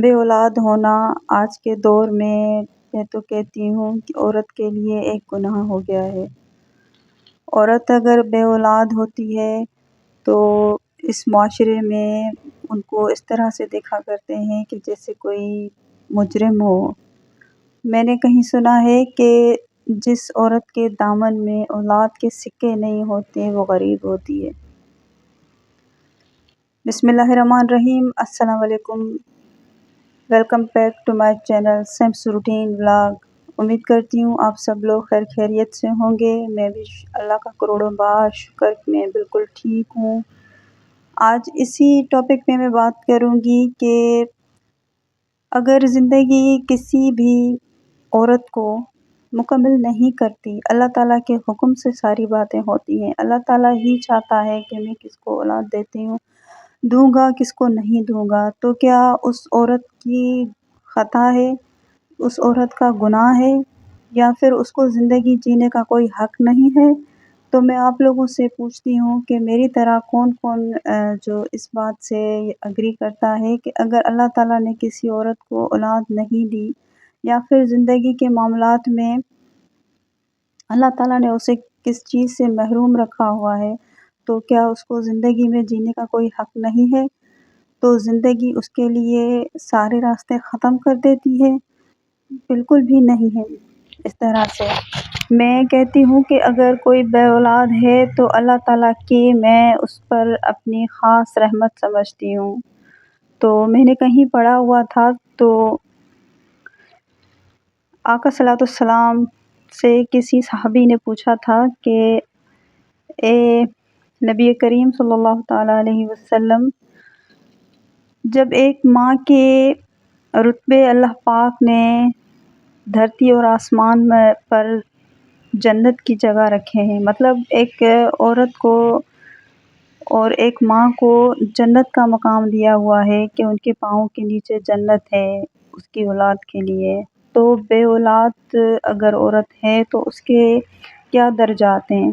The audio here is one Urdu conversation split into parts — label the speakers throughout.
Speaker 1: بے اولاد ہونا آج کے دور میں تو کہتی ہوں کہ عورت کے لیے ایک گناہ ہو گیا ہے۔ عورت اگر بے اولاد ہوتی ہے تو اس معاشرے میں ان کو اس طرح سے دیکھا کرتے ہیں کہ جیسے کوئی مجرم ہو۔ میں نے کہیں سنا ہے کہ جس عورت کے دامن میں اولاد کے سکے نہیں ہوتے وہ غریب ہوتی ہے۔ بسم اللہ الرحمن الرحیم۔ السلام علیکم، welcome back to my channel سیمس روٹین ولاگ۔ امید کرتی ہوں آپ سب لوگ خیر خیریت سے ہوں گے۔ میں بھی اللہ کا کروڑوں بار شکر میں بالکل ٹھیک ہوں۔ آج اسی ٹاپک پہ میں بات کروں گی کہ اگر زندگی کسی بھی عورت کو مکمل نہیں کرتی، اللہ تعالیٰ کے حکم سے ساری باتیں ہوتی ہیں۔ اللہ تعالیٰ ہی چاہتا ہے کہ میں کس کو اولاد دیتی ہوں، دوں گا کس کو نہیں دوں گا، تو کیا اس عورت کی خطا ہے، اس عورت کا گناہ ہے، یا پھر اس کو زندگی جینے کا کوئی حق نہیں ہے؟ تو میں آپ لوگوں سے پوچھتی ہوں کہ میری طرح کون کون جو اس بات سے اگری کرتا ہے کہ اگر اللہ تعالیٰ نے کسی عورت کو اولاد نہیں دی یا پھر زندگی کے معاملات میں اللہ تعالیٰ نے اسے کس چیز سے محروم رکھا ہوا ہے، تو کیا اس کو زندگی میں جینے کا کوئی حق نہیں ہے؟ تو زندگی اس کے لیے سارے راستے ختم کر دیتی ہے؟ بالکل بھی نہیں ہے۔ اس طرح سے میں کہتی ہوں کہ اگر کوئی بے اولاد ہے تو اللہ تعالیٰ کی میں اس پر اپنی خاص رحمت سمجھتی ہوں۔ تو میں نے کہیں پڑھا ہوا تھا، تو آقا صلی اللہ علیہ وسلم سے کسی صحابی نے پوچھا تھا کہ اے نبی کریم صلی اللہ تعالیٰ علیہ وسلم، جب ایک ماں کے رتبے اللہ پاک نے دھرتی اور آسمان میں پر جنت کی جگہ رکھے ہیں، مطلب ایک عورت کو اور ایک ماں کو جنت کا مقام دیا ہوا ہے کہ ان کے پاؤں کے نیچے جنت ہے اس کی اولاد کے لیے، تو بے اولاد اگر عورت ہے تو اس کے کیا درجات ہیں،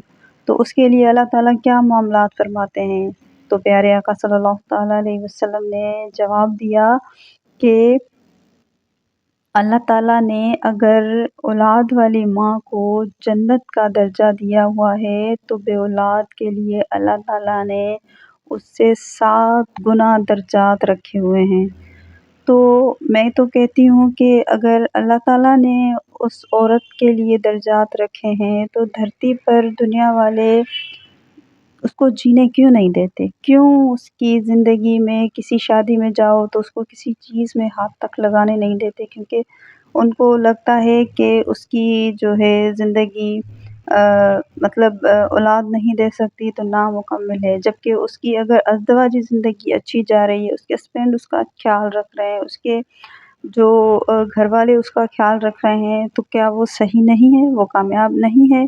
Speaker 1: تو اس کے لیے اللہ تعالیٰ کیا معاملات فرماتے ہیں؟ تو پیارے آقا صلی اللہ تعالیٰ علیہ وسلم نے جواب دیا کہ اللہ تعالیٰ نے اگر اولاد والی ماں کو جنت کا درجہ دیا ہوا ہے تو بے اولاد کے لیے اللہ تعالیٰ نے اس سے 7 گنا درجات رکھے ہوئے ہیں۔ تو میں تو کہتی ہوں کہ اگر اللہ تعالیٰ نے اس عورت کے لیے درجات رکھے ہیں تو دھرتی پر دنیا والے اس کو جینے کیوں نہیں دیتے؟ کیوں اس کی زندگی میں کسی شادی میں جاؤ تو اس کو کسی چیز میں ہاتھ تک لگانے نہیں دیتے؟ کیونکہ ان کو لگتا ہے کہ اس کی جو ہے زندگی مطلب اولاد نہیں دے سکتی تو نامکمل ہے، جبکہ اس کی اگر ازدواجی زندگی اچھی جا رہی ہے، اس کے ہسبینڈ اس کا خیال رکھ رہے ہیں، اس کے جو گھر والے اس کا خیال رکھ رہے ہیں، تو کیا وہ صحیح نہیں ہے؟ وہ کامیاب نہیں ہے؟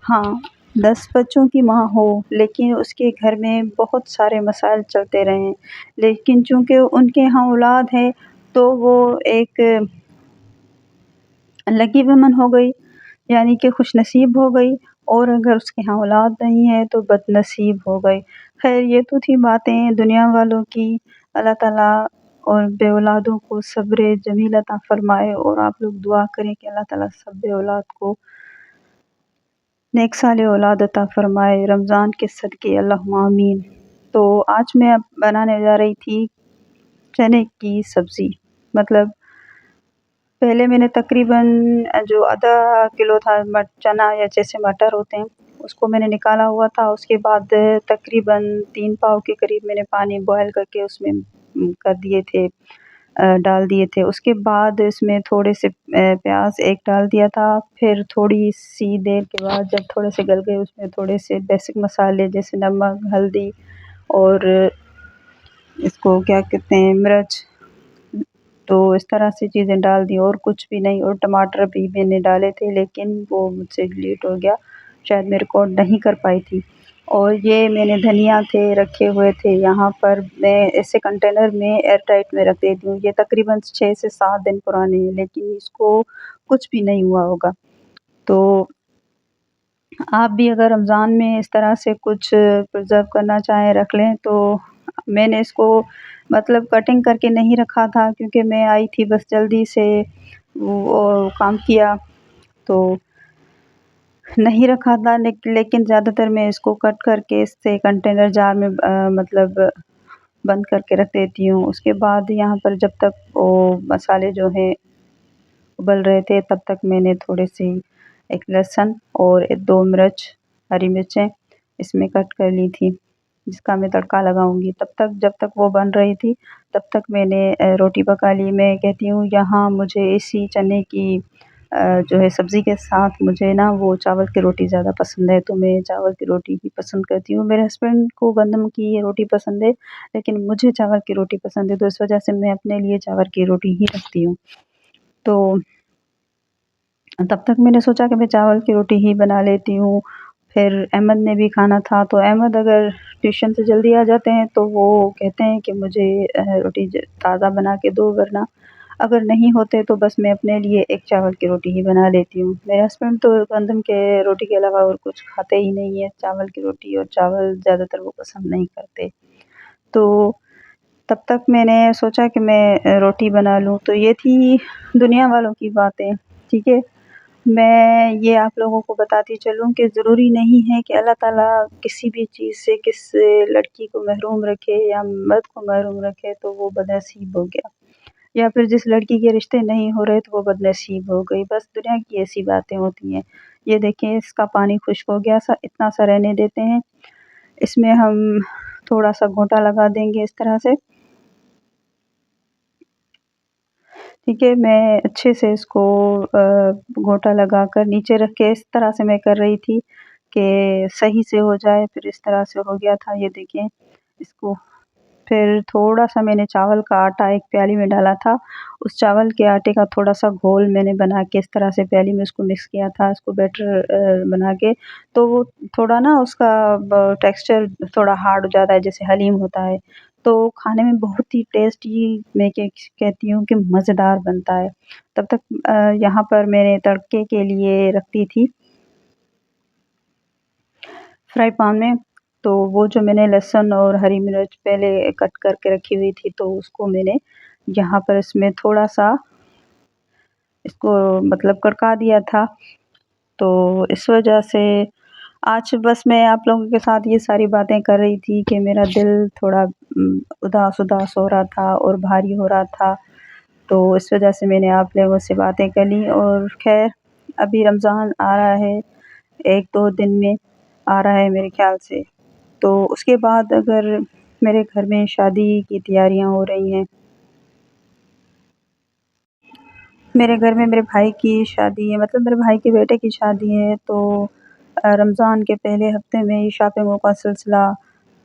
Speaker 1: ہاں، 10 بچوں کی ماں ہو لیکن اس کے گھر میں بہت سارے مسائل چلتے رہیں، لیکن چونکہ ان کے ہاں اولاد ہے تو وہ ایک لکی ویمن ہو گئی، یعنی کہ خوش نصیب ہو گئی، اور اگر اس کے ہاں اولاد نہیں ہے تو بد نصیب ہو گئی۔ خیر، یہ تو تھی باتیں دنیا والوں کی۔ اللہ تعالیٰ اور بے اولادوں کو صبر جمیل عطا فرمائے، اور آپ لوگ دعا کریں کہ اللہ تعالیٰ سب بے اولاد کو نیک صالح اولاد عطا فرمائے رمضان کے صدقے، اللہم آمین۔ تو آج میں اب بنانے جا رہی تھی چنے کی سبزی۔ مطلب پہلے میں نے تقریباً جو آدھا کلو تھا چنا یا جیسے مٹر ہوتے ہیں اس کو میں نے نکالا ہوا تھا، اس کے بعد تقریباً 3 پاؤ کے قریب میں نے پانی بوائل کر کے اس میں کر دیے تھے، ڈال دیے تھے۔ اس کے بعد اس میں تھوڑے سے پیاز ایک ڈال دیا تھا، پھر تھوڑی سی دیر کے بعد جب تھوڑے سے گل گئے اس میں تھوڑے سے بیسک مسالے جیسے نمک، ہلدی اور اس کو کیا کہتے ہیں مرچ، تو اس طرح سے چیزیں ڈال دی اور کچھ بھی نہیں، اور ٹماٹر بھی میں نے ڈالے تھے لیکن وہ مجھ سے ڈیلیٹ ہو گیا، شاید میں ریکارڈ نہیں کر پائی تھی۔ اور یہ میں نے دھنیا تھے رکھے ہوئے تھے یہاں پر، میں ایسے کنٹینر میں ایئر ٹائٹ میں رکھ دیتی ہوں، یہ تقریباً 6 سے 7 دن پرانے ہیں لیکن اس کو کچھ بھی نہیں ہوا ہوگا۔ تو آپ بھی اگر رمضان میں اس طرح سے کچھ پرزرو کرنا چاہیں رکھ لیں تو میں نے اس کو مطلب کٹنگ کر کے نہیں رکھا تھا، کیونکہ میں آئی تھی بس جلدی سے وہ کام کیا تو نہیں رکھا تھا، لیکن زیادہ تر میں اس کو کٹ کر کے اس سے کنٹینر جار میں مطلب بند کر کے رکھ دیتی ہوں۔ اس کے بعد یہاں پر جب تک وہ مسالے جو ہیں ابل رہے تھے، تب تک میں نے تھوڑے سی ایک لہسن اور 2 مرچ، ہری مرچیں اس میں کٹ کر لی تھی، جس کا میں تڑکا لگاؤں گی۔ تب تک جب تک وہ بن رہی تھی تب تک میں نے روٹی پکا لی۔ میں کہتی ہوں یہاں مجھے اسی چنے کی جو ہے سبزی کے ساتھ مجھے نا وہ چاول کی روٹی زیادہ پسند ہے، تو میں چاول کی روٹی ہی پسند کرتی ہوں۔ میرے ہسبینڈ کو گندم کی روٹی پسند ہے، لیکن مجھے چاول کی روٹی پسند ہے، تو اس وجہ سے میں اپنے لیے چاول کی روٹی ہی رکھتی ہوں۔ تو تب تک میں نے سوچا کہ میں چاول کی روٹی ہی بنا لیتی ہوں۔ پھر احمد نے بھی کھانا تھا، تو احمد اگر ٹیوشن سے جلدی آ جاتے ہیں تو وہ کہتے ہیں کہ مجھے روٹی تازہ بنا کے دو، ورنہ اگر نہیں ہوتے تو بس میں اپنے لیے ایک چاول کی روٹی ہی بنا لیتی ہوں۔ میرے ہسبینڈ تو گندم کے روٹی کے علاوہ اور کچھ کھاتے ہی نہیں ہیں، چاول کی روٹی اور چاول زیادہ تر وہ پسند نہیں کرتے۔ تو تب تک میں نے سوچا کہ میں روٹی بنا لوں، تو یہ تھی دنیا والوں کی باتیں، ٹھیک ہے۔ میں یہ آپ لوگوں کو بتاتی چلوں کہ ضروری نہیں ہے کہ اللہ تعالیٰ کسی بھی چیز سے کس لڑکی کو محروم رکھے یا مرد کو محروم رکھے تو وہ بدنصیب ہو گیا، یا پھر جس لڑکی کے رشتے نہیں ہو رہے تو وہ بد نصیب ہو گئی۔ بس دنیا کی ایسی باتیں ہوتی ہیں۔ یہ دیکھیں اس کا پانی خشک ہو گیا، اتنا سا رہنے دیتے ہیں، اس میں ہم تھوڑا سا گھونٹا لگا دیں گے اس طرح سے، ٹھیک ہے۔ میں اچھے سے اس کو گھونٹا لگا کر نیچے رکھ کے اس طرح سے میں کر رہی تھی کہ صحیح سے ہو جائے، پھر اس طرح سے ہو گیا تھا۔ یہ دیکھیں اس کو، پھر تھوڑا سا میں نے چاول کا آٹا ایک پیالی میں ڈالا تھا، اس چاول کے آٹے کا تھوڑا سا گھول میں نے بنا کے اس طرح سے پیالی میں اس کو مکس کیا تھا، اس کو بیٹر بنا کے، تو وہ تھوڑا نا اس کا ٹیکسچر تھوڑا ہارڈ ہو جاتا ہے جیسے حلیم ہوتا ہے، تو کھانے میں بہت ہی ٹیسٹی، میں کہتی ہوں کہ مزیدار بنتا ہے۔ تب تک یہاں پر میں نے تڑکے کے لیے رکھتی تھی فرائی پان میں، تو وہ جو میں نے لہسن اور ہری مرچ پہلے کٹ کر کے رکھی ہوئی تھی، تو اس کو میں نے یہاں پر اس میں تھوڑا سا اس کو مطلب کڑکا دیا تھا۔ تو اس وجہ سے آج بس میں آپ لوگوں کے ساتھ یہ ساری باتیں کر رہی تھی کہ میرا دل تھوڑا اداس اداس ہو رہا تھا اور بھاری ہو رہا تھا، تو اس وجہ سے میں نے آپ لوگوں سے باتیں کر لی۔ اور خیر ابھی رمضان آ رہا ہے، 1-2 دن میں آ رہا ہے میرے خیال سے، تو اس کے بعد اگر میرے گھر میں شادی کی تیاریاں ہو رہی ہیں، میرے گھر میں میرے بھائی کی شادی ہے، مطلب میرے بھائی کے بیٹے کی شادی ہے، تو رمضان کے پہلے ہفتے میں یہ شاپنگوں کا سلسلہ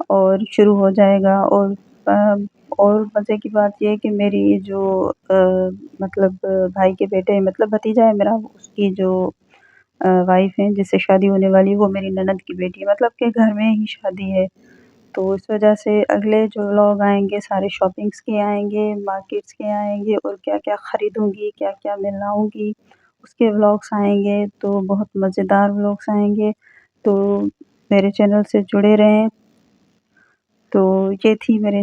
Speaker 1: اور شروع ہو جائے گا۔ اور مزے کی بات یہ ہے کہ میری جو مطلب بھائی کے بیٹے مطلب بھتیجا ہے میرا، اس کی جو وائف ہیں جس سے شادی ہونے والی، وہ میری نند کی بیٹی ہے، مطلب کہ گھر میں ہی شادی ہے، تو اس وجہ سے اگلے جو لوگ آئیں گے سارے شاپنگس کے آئیں گے، مارکیٹس کے آئیں گے، اور کیا کیا خریدوں گی، کیا کیا میں لاؤں گی اس کے ولاگس آئیں گے، تو بہت مزیدار ولاگس آئیں گے، تو میرے چینل سے جڑے رہیں۔ تو یہ تھی میرے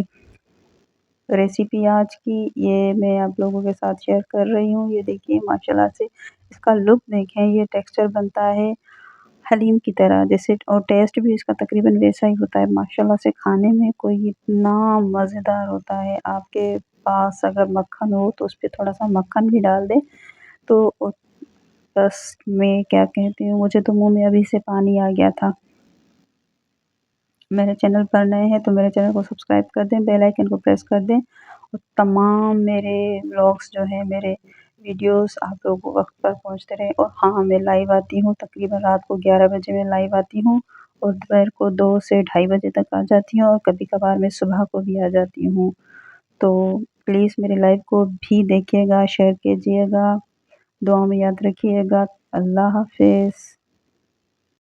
Speaker 1: ریسیپی آج کی، یہ میں آپ لوگوں کے ساتھ شیئر کر رہی ہوں۔ یہ دیکھیے ماشاءاللہ سے اس کا لک دیکھیں، یہ ٹیکسچر بنتا ہے حلیم کی طرح جیسے، اور ٹیسٹ بھی اس کا تقریباً ویسا ہی ہوتا ہے ماشاءاللہ سے، کھانے میں کوئی اتنا مزیدار ہوتا ہے۔ آپ کے پاس اگر مکھن ہو تو اس پہ تھوڑا سا مکھن بھی ڈال دیں، تو بس میں کیا کہتی ہوں، مجھے تو منہ میں ابھی سے پانی آ گیا تھا۔ میرے چینل پر نئے ہیں تو میرے چینل کو سبسکرائب کر دیں، بیل آئیکن کو پریس کر دیں، اور تمام میرے ولاگس جو ہیں، میرے ویڈیوز آپ لوگوں کو وقت پر پہنچتے رہیں۔ اور ہاں میں لائیو آتی ہوں تقریباً رات کو 11 بجے میں لائیو آتی ہوں، اور دوپہر کو 2 سے 2:30 بجے تک آ جاتی ہوں، اور کبھی کبھار میں صبح کو بھی آ جاتی ہوں۔ تو پلیز میرے لائیو کو بھی دیکھیے گا، شیئر کیجیے گا، دعا میں یاد رکھیے گا۔ اللہ حافظ۔